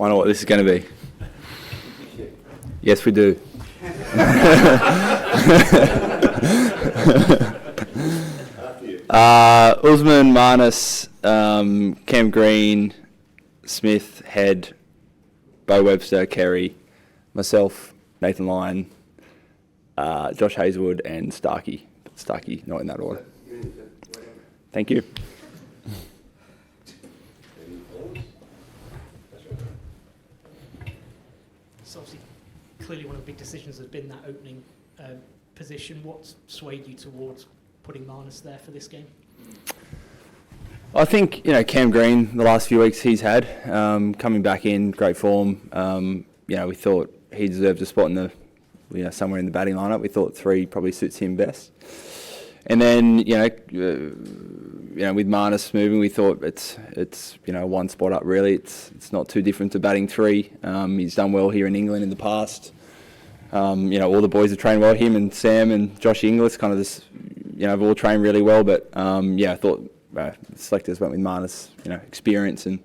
I know what this is going to be. Yes, we do. Usman, Marnus, Cam Green, Smith, Head, Bo Webster, Kerry, myself, Nathan Lyon, Josh Hazelwood, and Starkey. Starkey, not in that order. Thank you. So obviously, clearly one of the big decisions has been that opening position. What's swayed you towards putting Marnus there for this game? I think, Cam Green, the last few weeks he's had, coming back in, great form. We thought he deserved a spot in the, somewhere in the batting lineup. We thought 3 probably suits him best. And then, with Marnus moving, we thought it's one spot up really. It's not too different to batting 3. He's done well here in England in the past. All the boys have trained well. Him and Sam and Josh Inglis kind of just, have all trained really well. But I thought the selectors went with Marnus, experience and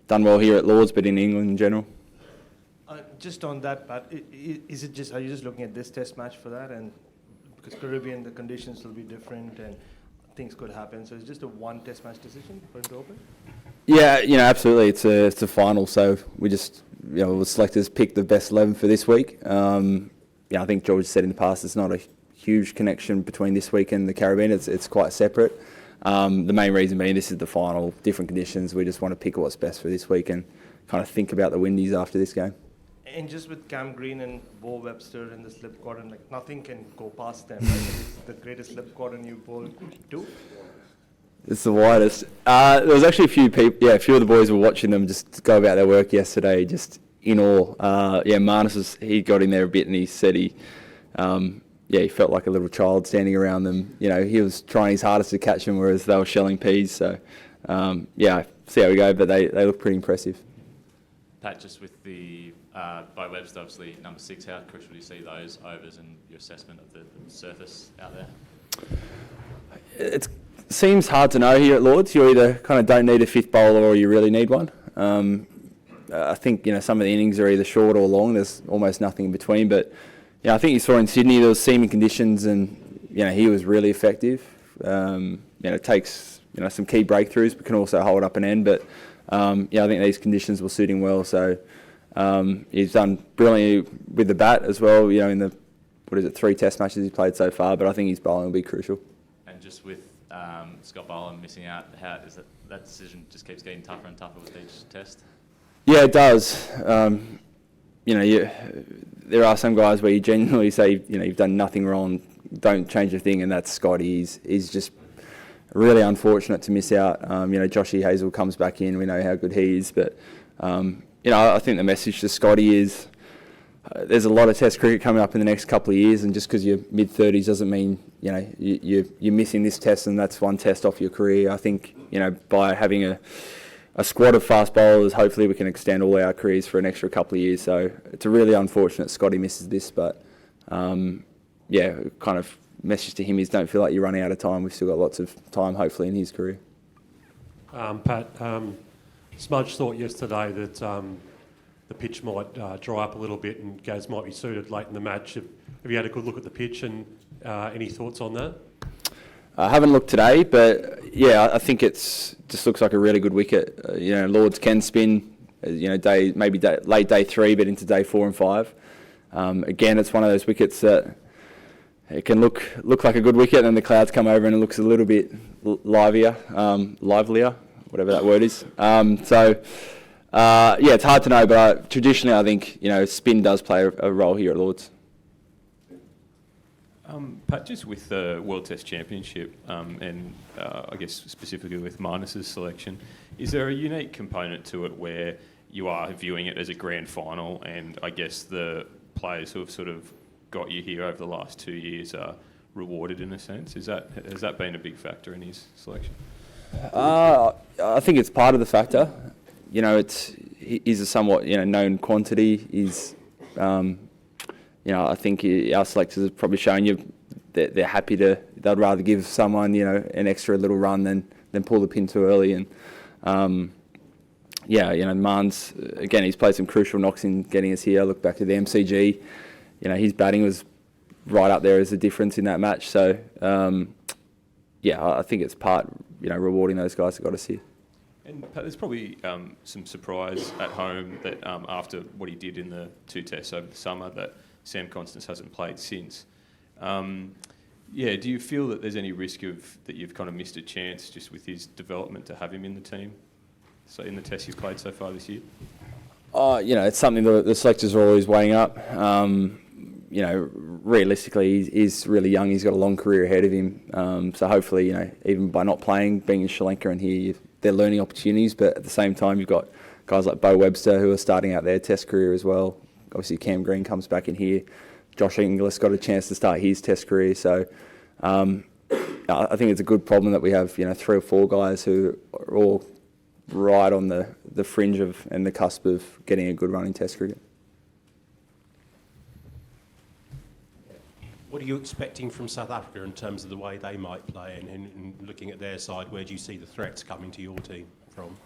done well here at Lords, but in England in general. Just on that, Pat, are you just looking at this test match for that? And because Caribbean, the conditions will be different and things could happen. So it's just a one test match decision for him to open? Yeah, absolutely. It's a final. So we just, the selectors picked the best 11 for this week. I think George said in the past, it's not a huge connection between this week and the Caribbean. It's quite separate. The main reason being this is the final, different conditions. We just want to pick what's best for this week and kind of think about the Windies after this game. And just with Cam Green and Bo Webster in the slip quadrant, nothing can go past them. Right? It's the greatest slip quadrant you bowled to. It's the widest. There was actually a few people, a few of the boys were watching them just go about their work yesterday, just in awe. Marnus he got in there a bit and he said he felt like a little child standing around them. He was trying his hardest to catch them, whereas they were shelling peas. So, see how we go, but they look pretty impressive. Pat, just with the Bo Webster, obviously number 6, how crucial do you see those overs and your assessment of the surface out there? It seems hard to know here at Lords. You either kind of don't need a 5th bowler or you really need one. I think some of the innings are either short or long. There's almost nothing in between. But I think you saw in Sydney there was seaming conditions and he was really effective. It takes some key breakthroughs, but can also hold up an end. But I think these conditions will suit him well. So he's done brilliantly with the bat as well. In the 3 Test matches he's played so far. But I think his bowling will be crucial. And just with Scott Boland missing out, how is that decision just keeps getting tougher and tougher with each test? Yeah, it does. There are some guys where you genuinely say, you've done nothing wrong, don't change a thing, and that's Scotty. He's just really unfortunate to miss out. Joshy Hazel comes back in, we know how good he is, but I think the message to Scotty is there's a lot of Test cricket coming up in the next couple of years, and just because you're mid-30s doesn't mean you're missing this test and that's one test off your career. I think by having a squad of fast bowlers, hopefully we can extend all our careers for an extra couple of years. So it's a really unfortunate Scotty misses this, but kind of message to him is don't feel like you're running out of time. We've still got lots of time, hopefully, in his career. Pat, Smudge thought yesterday that the pitch might dry up a little bit and Gaz might be suited late in the match. Have you had a good look at the pitch and any thoughts on that? I haven't looked today, but I think it's just looks like a really good wicket. Lords can spin, late day 3, but into day 4 and 5. Again, it's one of those wickets that it can look like a good wicket, and then the clouds come over and it looks a little bit livelier, whatever that word is. It's hard to know, but traditionally I think spin does play a role here at Lords. Pat, just with the World Test Championship and I guess specifically with Marnus's selection, is there a unique component to it where you are viewing it as a grand final and I guess the players who have sort of got you here over the last 2 years are rewarded in a sense? Has that been a big factor in his selection? I think it's part of the factor. He's a somewhat known quantity. I think our selectors have probably shown you that they're happy they'd rather give someone, an extra little run than pull the pin too early. And, yeah, Marn's, again, he's played some crucial knocks in getting us here. Look back to the MCG, his batting was right up there as a difference in that match. So, I think it's part, rewarding those guys that got us here. And Pat, there's probably some surprise at home that after what he did in the 2 tests over the summer, that Sam Constance hasn't played since. Do you feel that there's any risk that you've kind of missed a chance just with his development to have him in the team? So in the tests you've played so far this year? It's something that the selectors are always weighing up. Realistically, he's really young. He's got a long career ahead of him. So hopefully, even by not playing, being in Sri Lanka and here, they're learning opportunities. But at the same time, you've got guys like Bo Webster who are starting out their test career as well. Obviously, Cam Green comes back in here. Josh Inglis got a chance to start his test career. So I think it's a good problem that we have, 3 or 4 guys who are all right on the fringe of and the cusp of getting a good run in test cricket. What are you expecting from South Africa in terms of the way they might play, and looking at their side, where do you see the threats coming to your team from?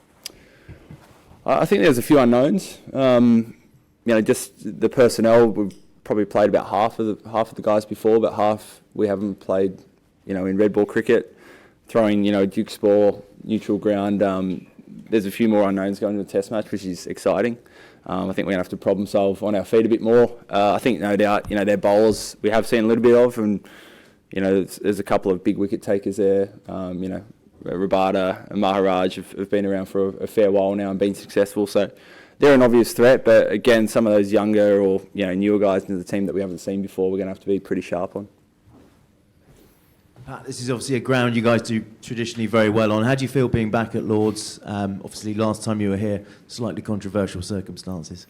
I think there's a few unknowns. Just the personnel. We've probably played about half of the guys before, but half we haven't played. In red ball cricket, throwing Duke's ball, neutral ground. There's a few more unknowns going to the Test match, which is exciting. I think we're going to have to problem solve on our feet a bit more. I think no doubt, their bowlers we have seen a little bit of, and there's a couple of big wicket takers there. Rabada and Maharaj have been around for a fair while now and been successful. So they're an obvious threat, but again, some of those younger or newer guys into the team that we haven't seen before, we're going to have to be pretty sharp on. Pat, this is obviously a ground you guys do traditionally very well on. How do you feel being back at Lord's? Obviously, last time you were here, slightly controversial circumstances.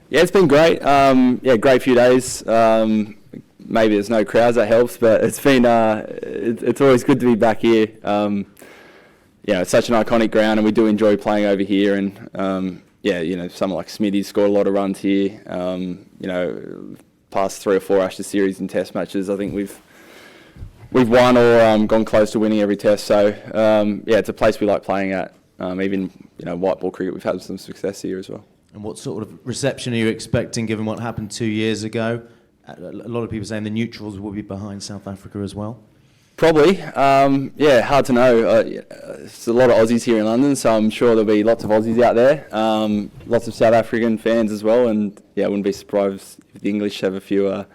Yeah, it's been great. Great few days. Maybe there's no crowds, that helps, but it's been it's always good to be back here. It's such an iconic ground, and we do enjoy playing over here. And someone like Smithy scored a lot of runs here. Past 3 or 4 Ashes series and Test matches, I think we've won or gone close to winning every test. So, it's a place we like playing at. Even, white ball cricket, we've had some success here as well. And what sort of reception are you expecting, given what happened 2 years ago? A lot of people saying the neutrals will be behind South Africa as well. Probably. Hard to know. There's a lot of Aussies here in London, so I'm sure there'll be lots of Aussies out there. Lots of South African fans as well. And, I wouldn't be surprised if the English have a few...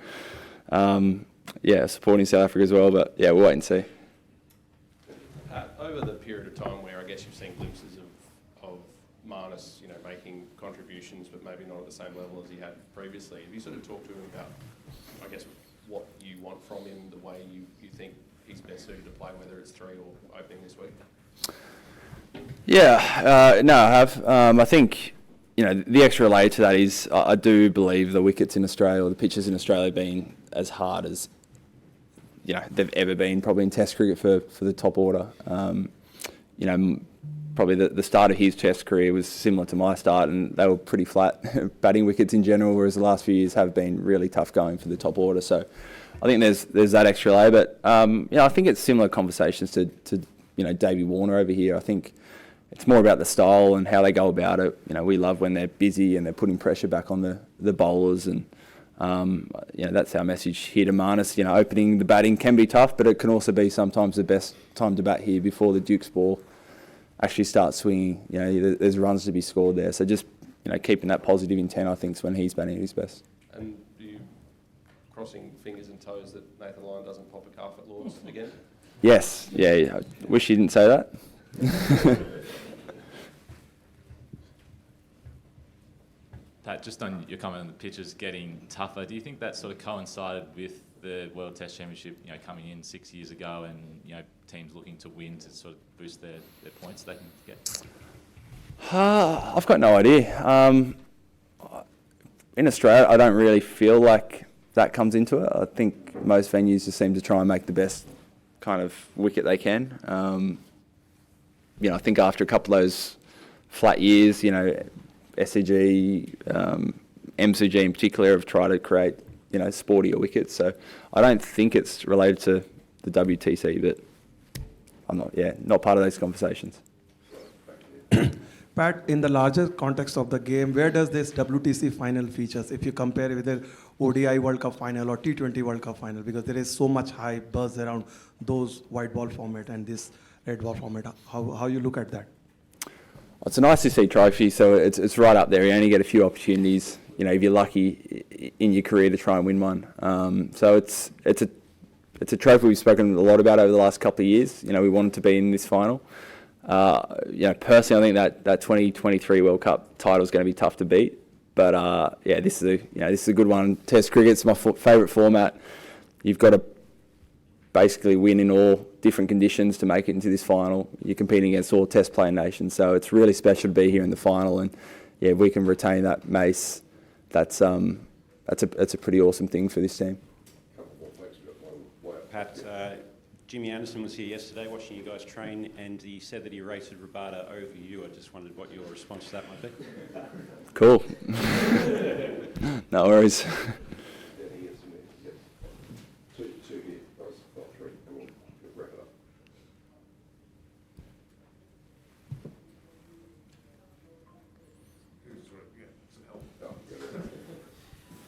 supporting South Africa as well, but we'll wait and see. Over the period of time where I guess you've seen glimpses of Marnus, making contributions, but maybe not at the same level as he had previously, have you sort of talked to him about, I guess, what you want from him, the way you think he's best suited to play, whether it's 3 or opening this week? I have. I think, the extra layer to that is I do believe the wickets in Australia, or the pitches in Australia, being as hard as they've ever been, probably in Test cricket for the top order. Probably the start of his Test career was similar to my start, and they were pretty flat batting wickets in general, whereas the last few years have been really tough going for the top order. So I think there's that extra layer, but I think it's similar conversations to Davey Warner over here. I think it's more about the style and how they go about it. We love when they're busy and they're putting pressure back on the bowlers, and that's our message here to Marnus. Opening the batting can be tough, but it can also be sometimes the best time to bat here before the Duke's ball actually starts swinging. There's runs to be scored there. So just keeping that positive intent, I think, is when he's batting at his best. And are you crossing fingers and toes that Nathan Lyon doesn't pop a calf at Lord's again? Yes. Yeah. I wish he didn't say that. Pat, just on your comment on the pitches getting tougher, do you think that sort of coincided with the World Test Championship, coming in 6 years ago, and teams looking to win to sort of boost their points they can get? I've got no idea. In Australia, I don't really feel like that comes into it. I think most venues just seem to try and make the best kind of wicket they can. I think after a couple of those flat years, SCG, MCG in particular have tried to create, sportier wickets. So I don't think it's related to the WTC, but I'm not part of those conversations. Pat, in the larger context of the game, where does this WTC final features if you compare with the ODI World Cup final or T20 World Cup final? Because there is so much hype, buzz around those white ball format and this red ball format. How you look at that? It's a nice to see trophy, so it's right up there. You only get a few opportunities, you know, if you're lucky in your career to try and win one. So it's a trophy we've spoken a lot about over the last couple of years. You know, we wanted to be in this final. You know, personally, I think that 2023 World Cup title is going to be tough to beat. But yeah, this is a good one. Test cricket's my favourite format. You've got to basically win in all different conditions to make it into this final. You're competing against all Test playing nations, so it's really special to be here in the final. And yeah, if we can retain that mace, that's a pretty awesome thing for this team. Pat, Jimmy Anderson was here yesterday watching you guys train, and he said that he rated Rabada over you. I just wondered what your response to that might be. Cool. No worries.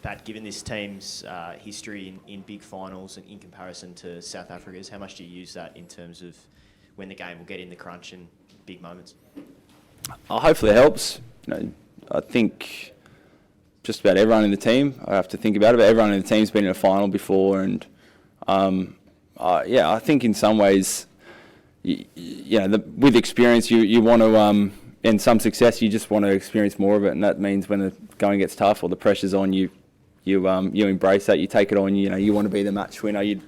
Pat, given this team's history in big finals and in comparison to South Africa's, how much do you use that in terms of when the game will get in the crunch and big moments? Hopefully it helps. You know, I think just about everyone in the team, I have to think about it, but everyone in the team's been in a final before, and yeah, I think in some ways, you know, with experience, you want to, and some success, you just want to experience more of it, and that means when the going gets tough or the pressure's on you, you embrace that, you take it on, you know, you want to be the match winner. You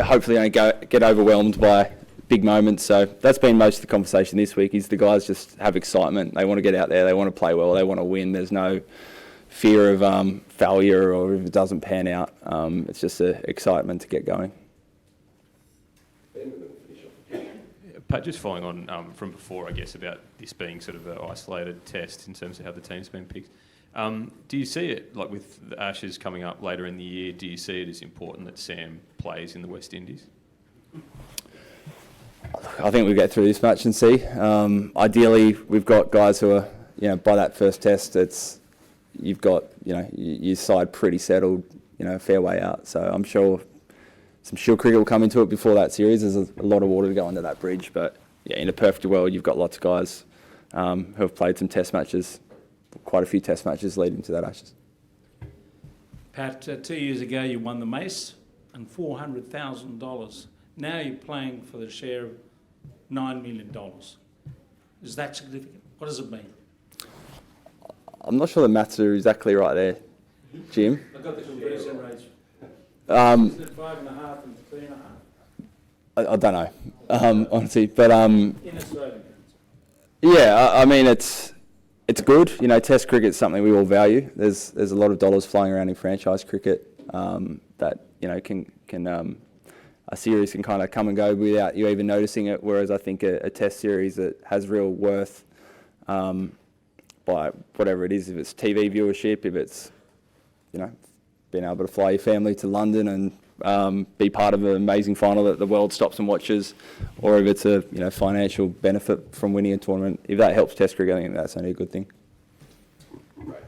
hopefully don't get overwhelmed by big moments. So that's been most of the conversation this week, is the guys just have excitement. They want to get out there, they want to play well, they want to win. There's no fear of failure or if it doesn't pan out. It's just excitement to get going. Pat, just following on from before, I guess, about this being sort of an isolated test in terms of how the team's been picked. Do you see it, like with the Ashes coming up later in the year, do you see it as important that Sam plays in the West Indies? I think we get through this match and see. Ideally, we've got guys who are, you know, by that first test, you've got, you know, your side pretty settled, you know, a fair way out. So I'm sure some shield cricket will come into it before that series. There's a lot of water to go under that bridge, but yeah, in a perfect world, you've got lots of guys who have played some test matches, quite a few test matches leading to that Ashes. Pat, 2 years ago you won the Mace and $400,000. Now you're playing for the share of $9 million. Is that significant? What does it mean? I'm not sure the maths are exactly right there, Jim. I've got the conversion rates. Isn't it 5.5 and 3.5? I don't know, honestly, but In Australian terms. yeah, I mean it's good. You know, Test cricket's something we all value. There's a lot of dollars flying around in franchise cricket that, you know, can a series can kind of come and go without you even noticing it. Whereas I think a Test series that has real worth by whatever it is, if it's TV viewership, if it's, you know, being able to fly your family to London and be part of an amazing final that the world stops and watches, or if it's a, you know, financial benefit from winning a tournament, if that helps Test cricket, I think that's only a good thing.